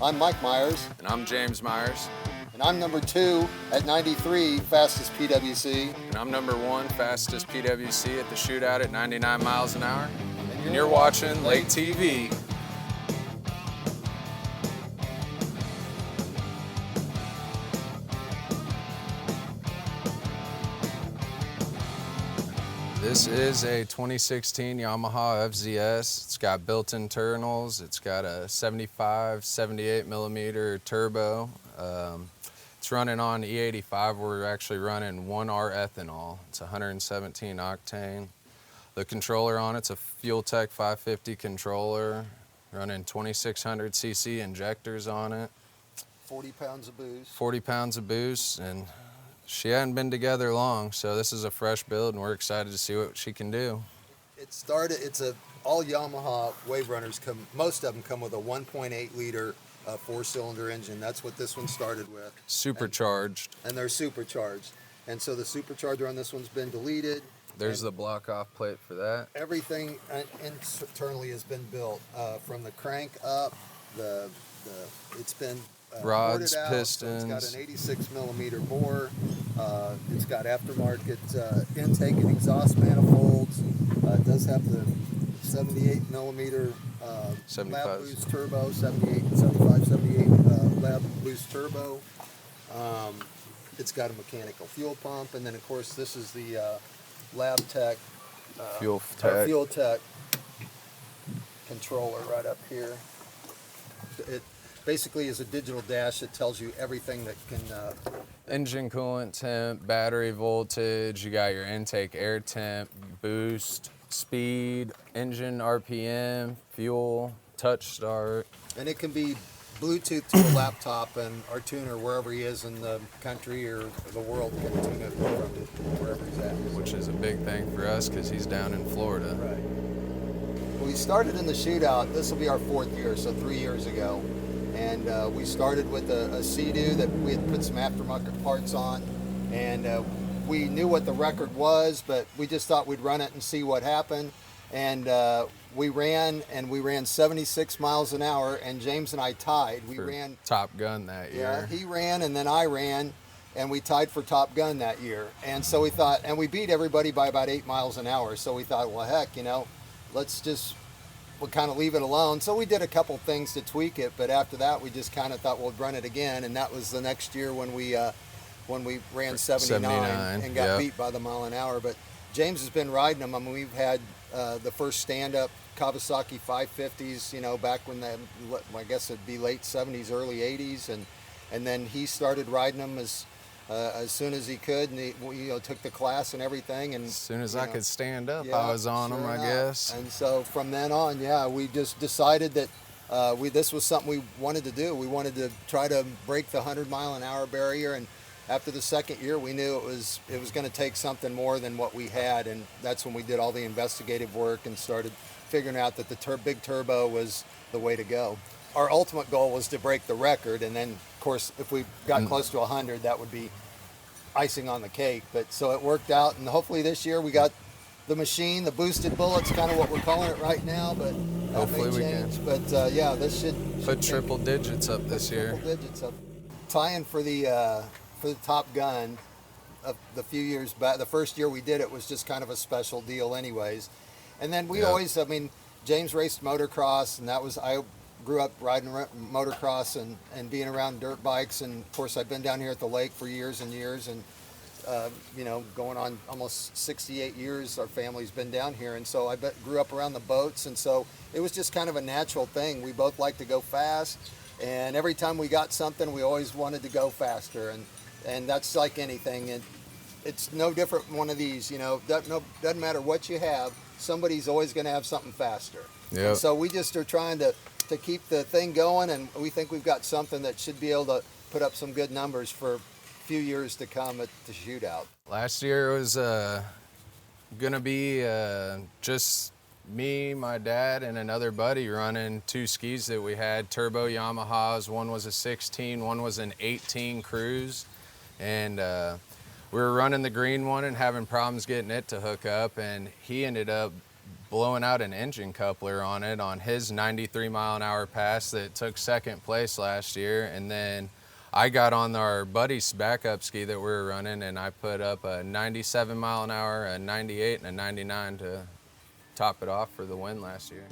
I'm Mike Myers. And I'm James Myers. And I'm number 2 at 93, fastest PWC. And I'm number 1, fastest PWC at the shootout at 99 miles an hour. And you're watching Lake TV. This is a 2016 Yamaha FZS. It's got built-in internals. It's got a 75, 78 millimeter turbo. It's running on E85. We're actually running 1R ethanol. It's 117 octane. The controller on it's a Fuel-Tech 550 controller, running 2600 cc injectors on it. 40 pounds of boost. 40 pounds of boost, and she hadn't been together long, so this is a fresh build, and we're excited to see what she can do. All Yamaha Waverunners most of them come with a 1.8 liter 4-cylinder engine. That's what this one started with. Supercharged. And they're supercharged. And so the supercharger on this one's been deleted. There's the block off plate for that. Everything internally has been built from the crank up. It's been rods, out, pistons. So it's got an 86 millimeter bore. It's got aftermarket intake and exhaust manifolds. It does have the 78 millimeter lab boost turbo, 78 lab boost turbo. It's got a mechanical fuel pump, and then of course this is the Lab Tech Fuel-Tech controller right up here. It basically is a digital dash that tells you everything that can... Engine coolant temp, battery voltage, you got your intake air temp, boost, speed, engine RPM, fuel, touch start. And it can be Bluetooth to a laptop, and our tuner, wherever he is in the country or the world, can tune it from wherever he's at. Which is a big thing for us because he's down in Florida. Right. We started in the shootout. This will be our 4th year, so 3 years ago. And we started with a Sea-Doo that we had put some aftermarket parts on. And we knew what the record was, but we just thought we'd run it and see what happened. And we ran 76 miles an hour, and James and I tied. We ran Top Gun that year. Yeah, he ran and then I ran, and we tied for Top Gun that year. And so we thought, and we beat everybody by about 8 miles an hour. So we thought, well, heck, we'll kind of leave it alone. So we did a couple things to tweak it, but after that we just kind of thought we'll run it again, and that was the next year when we ran 79 and got beat by the mile an hour. But James has been riding them. I mean, we've had the first stand-up Kawasaki 550s, back when I guess it'd be late 70s, early 80s, and then he started riding them as soon as he could, and he took the class and everything. And as soon as I could stand up, I was on them, I guess. And so from then on, we just decided that this was something we wanted to do. We wanted to try to break the 100-mile-an-hour barrier, and after the 2nd year, we knew it was going to take something more than what we had, and that's when we did all the investigative work and started figuring out that the big turbo was the way to go. Our ultimate goal was to break the record, and then, of course, if we got close to 100, that would be icing on the cake. But so it worked out, and hopefully this year we got the machine, the boosted bullet's kind of what we're calling it right now, but hopefully we can. But this should put triple digits up this year. Triple digits up. Tying for the Top Gun the few years back. The first year we did it was just kind of a special deal anyways. And then we always, James raced motocross, and I grew up riding motocross and being around dirt bikes. And of course I've been down here at the lake for years and years, and going on almost 68 years our family's been down here. And so I grew up around the boats, and so it was just kind of a natural thing. We both like to go fast, and every time we got something we always wanted to go faster, and that's like anything. It's no different from one of these, doesn't matter what you have, somebody's always going to have something faster. Yep. And so we just are trying to keep the thing going, and we think we've got something that should be able to put up some good numbers for a few years to come at the shootout. Last year was going to be just me, my dad, and another buddy running 2 skis that we had, turbo Yamahas. One was a 16, one was an 18 cruise, and we were running the green one and having problems getting it to hook up, and he ended up blowing out an engine coupler on it on his 93-mile-an-hour pass that took second place last year. And then I got on our buddy's backup ski that we were running, and I put up a 97-mile-an-hour, a 98, and a 99 to top it off for the win last year.